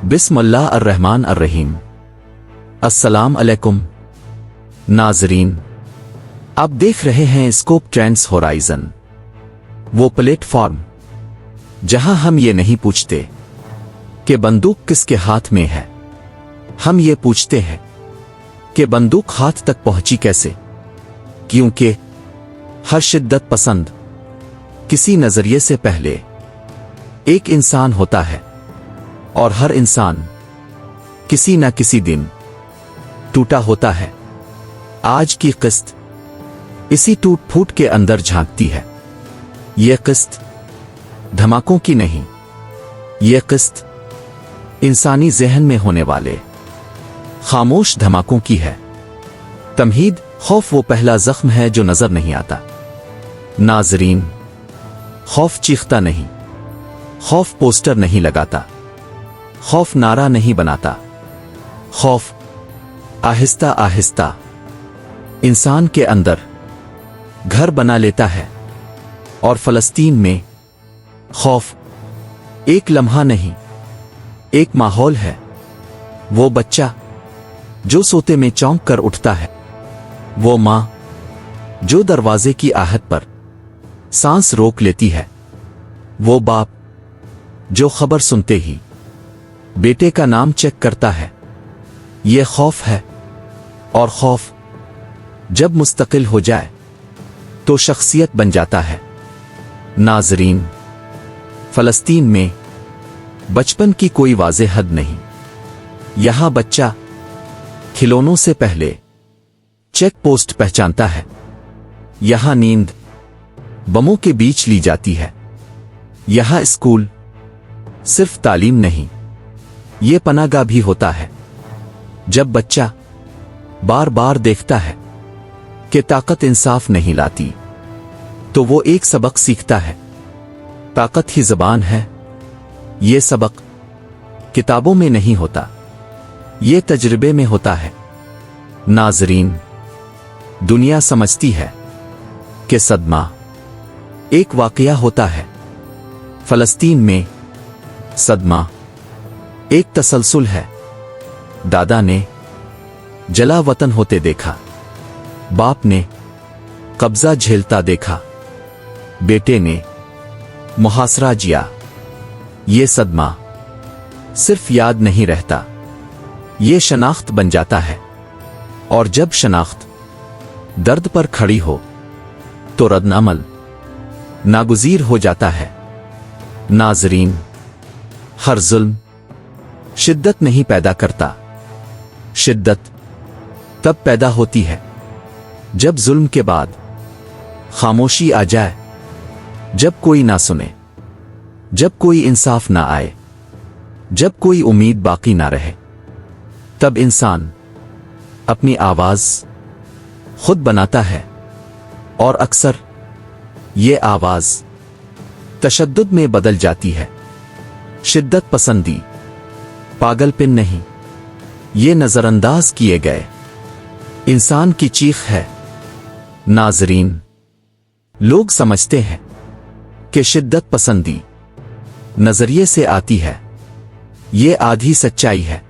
बिस्मिल्लाह अर्रहमान अर्रहीम। अस्सलाम अलैकुम नाजरीन, आप देख रहे हैं स्कोप ट्रेंड्स होराइजन, वो प्लेटफॉर्म जहां हम ये नहीं पूछते कि बंदूक किसके हाथ में है, हम ये पूछते हैं कि बंदूक हाथ तक पहुंची कैसे। क्योंकि हर शिद्दत पसंद किसी नजरिए से पहले एक इंसान होता है और हर इंसान किसी न किसी दिन टूटा होता है। आज की किस्त इसी टूट फूट के अंदर झांकती है। यह किस्त धमाकों की नहीं, यह किस्त इंसानी जहन में होने वाले खामोश धमाकों की है। तमहीद खौफ वो पहला जख्म है जो नजर नहीं आता। नाजरीन, खौफ चीखता नहीं, खौफ पोस्टर नहीं लगाता, खौफ नारा नहीं बनाता, खौफ आहिस्ता आहिस्ता इंसान के अंदर घर बना लेता है। और फलस्तीन में खौफ एक लम्हा नहीं, एक माहौल है। वो बच्चा जो सोते में चौंक कर उठता है, वो मां जो दरवाजे की आहट पर सांस रोक लेती है, वो बाप जो खबर सुनते ही बेटे का नाम चेक करता है। ये खौफ है, और खौफ जब मुस्तकिल हो जाए तो शख्सियत बन जाता है। नाजरीन, फलस्तीन में बचपन की कोई वाज़ेह हद नहीं। यहां बच्चा खिलौनों से पहले चेक पोस्ट पहचानता है। यहां नींद बमों के बीच ली जाती है। यहां स्कूल सिर्फ तालीम नहीं, ये पनाहगाह भी होता है। जब बच्चा बार बार देखता है कि ताकत इंसाफ नहीं लाती, तो वो एक सबक सीखता है। ताकत ही ज़बान है। ये सबक किताबों में नहीं होता, ये तजर्बे में होता है। नाजरीन, दुनिया समझती है कि सदमा एक वाकया होता है। फलस्तीन में सदमा एक तसलसल है। दादा ने जला वतन होते देखा, बाप ने कब्जा झेलता देखा, बेटे ने मुहासरा जिया। ये सदमा सिर्फ याद नहीं रहता, ये शनाख्त बन जाता है। और जब शनाख्त दर्द पर खड़ी हो तो रद्दअमल नागुज़ीर हो जाता है। नाजरीन, हर जुल्म शिद्दत नहीं पैदा करता। शिद्दत तब पैदा होती है जब जुल्म के बाद खामोशी आ जाए, जब कोई ना सुने, जब कोई इंसाफ ना आए, जब कोई उम्मीद बाकी ना रहे। तब इंसान अपनी आवाज खुद बनाता है, और अक्सर ये आवाज तशद्दुद में बदल जाती है। शिद्दत पसंदी पागलपन नहीं, ये नजरअंदाज किए गए इंसान की चीख है। नाजरीन, लोग समझते हैं कि शिद्दत पसंदी नजरिए से आती है, ये आधी सच्चाई है।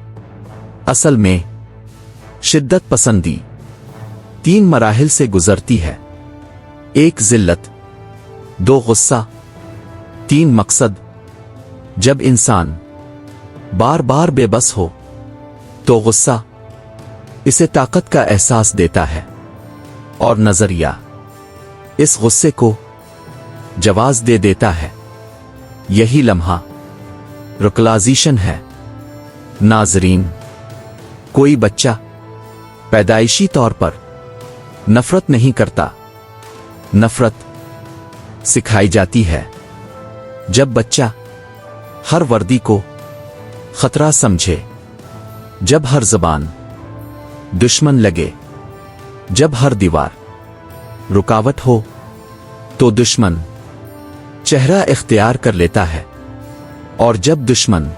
असल में शिद्दत पसंदी 3 मराहिल से गुजरती है। 1 जिल्लत, 2 गुस्सा, 3 मकसद। जब इंसान बार बार बेबस हो तो गुस्सा इसे ताकत का एहसास देता है, और नजरिया इस गुस्से को जवाज दे देता है। यही लम्हा रुकलाइजेशन है। नाजरीन, कोई बच्चा पैदाइशी तौर पर नफरत नहीं करता, नफरत सिखाई जाती है। जब बच्चा हर वर्दी को खतरा समझे, जब हर जबान दुश्मन लगे, जब हर दीवार रुकावट हो, तो दुश्मन चेहरा इख्तियार कर लेता है। और जब दुश्मन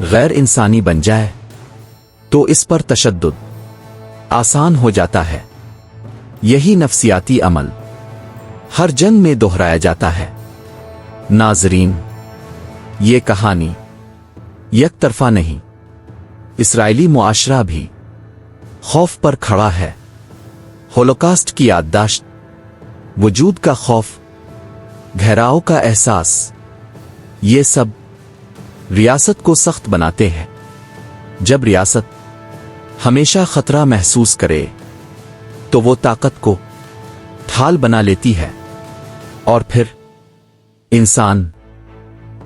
गैर इंसानी बन जाए तो इस पर तशद्दुद आसान हो जाता है। यही नफ्सियाती अमल हर जंग में दोहराया जाता है। नाजरीन, ये कहानी یک طرفہ نہیں، اسرائیلی معاشرہ بھی خوف پر کھڑا ہے۔ ہولوکاسٹ کی یادداشت، وجود کا خوف، گہراؤ کا احساس، یہ سب ریاست کو سخت بناتے ہیں۔ جب ریاست ہمیشہ خطرہ محسوس کرے تو وہ طاقت کو ڈھال بنا لیتی ہے، اور پھر انسان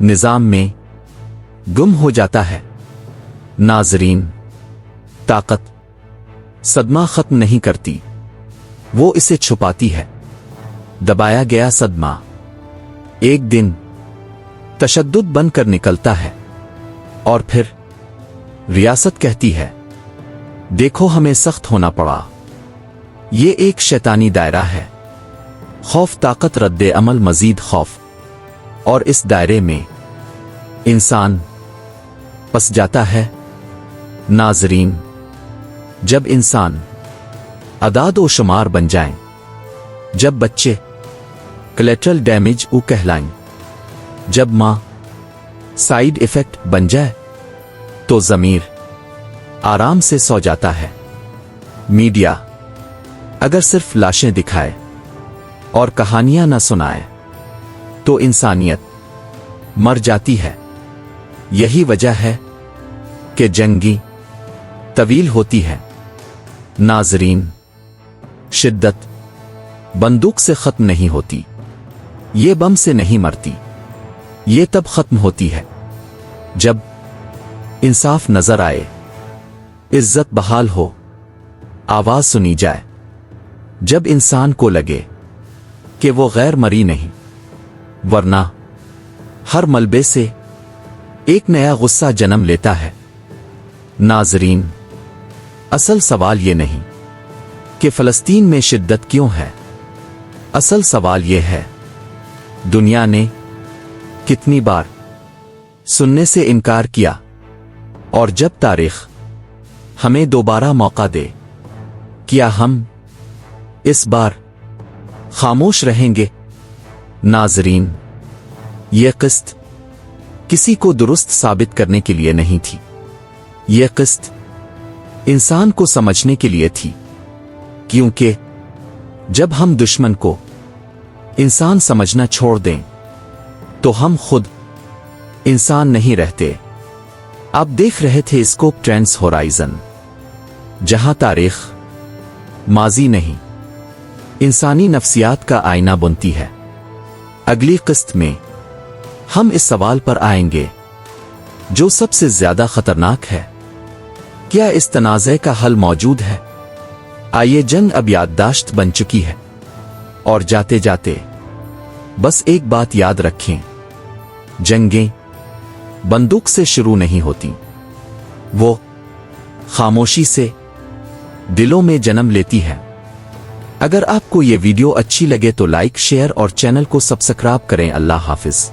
نظام میں گم ہو جاتا ہے۔ ناظرین، طاقت صدمہ ختم نہیں کرتی، وہ اسے چھپاتی ہے۔ دبایا گیا صدمہ ایک دن تشدد بن کر نکلتا ہے، اور پھر ریاست کہتی ہے، دیکھو ہمیں سخت ہونا پڑا۔ یہ ایک شیطانی دائرہ ہے، خوف، طاقت، رد عمل، مزید خوف، اور اس دائرے میں انسان پس جاتا ہے۔ ناظرین، جب انسان اعداد و شمار بن جائیں، جب بچے کلیٹرل ڈیمیج او کہلائیں، جب ماں سائیڈ ایفیکٹ بن جائے، تو ضمیر آرام سے سو جاتا ہے۔ میڈیا اگر صرف لاشیں دکھائے اور کہانیاں نہ سنائے تو انسانیت مر جاتی ہے۔ یہی وجہ ہے کہ جنگیں طویل ہوتی ہے۔ ناظرین، شدت بندوق سے ختم نہیں ہوتی، یہ بم سے نہیں مرتی، یہ تب ختم ہوتی ہے جب انصاف نظر آئے، عزت بحال ہو، آواز سنی جائے، جب انسان کو لگے کہ وہ غیر مری نہیں، ورنہ ہر ملبے سے ایک نیا غصہ جنم لیتا ہے۔ ناظرین، اصل سوال یہ نہیں کہ فلسطین میں شدت کیوں ہے، اصل سوال یہ ہے دنیا نے کتنی بار سننے سے انکار کیا، اور جب تاریخ ہمیں دوبارہ موقع دے، کیا ہم اس بار خاموش رہیں گے؟ ناظرین، یہ قسط کسی کو درست ثابت کرنے کے لیے نہیں تھی، یہ قسط انسان کو سمجھنے کے لیے تھی، کیونکہ جب ہم دشمن کو انسان سمجھنا چھوڑ دیں تو ہم خود انسان نہیں رہتے۔ آپ دیکھ رہے تھے اسکوپ ٹرینڈز ہورائزن، جہاں تاریخ ماضی نہیں، انسانی نفسیات کا آئینہ بنتی ہے۔ اگلی قسط میں ہم اس سوال پر آئیں گے جو سب سے زیادہ خطرناک ہے، کیا اس تنازع کا حل موجود ہے؟ آئیے، جنگ اب یادداشت بن چکی ہے، اور جاتے جاتے بس ایک بات یاد رکھیں، جنگیں بندوق سے شروع نہیں ہوتی، وہ خاموشی سے دلوں میں جنم لیتی ہے۔ اگر آپ کو یہ ویڈیو اچھی لگے تو لائک، شیئر اور چینل کو سبسکرائب کریں۔ اللہ حافظ۔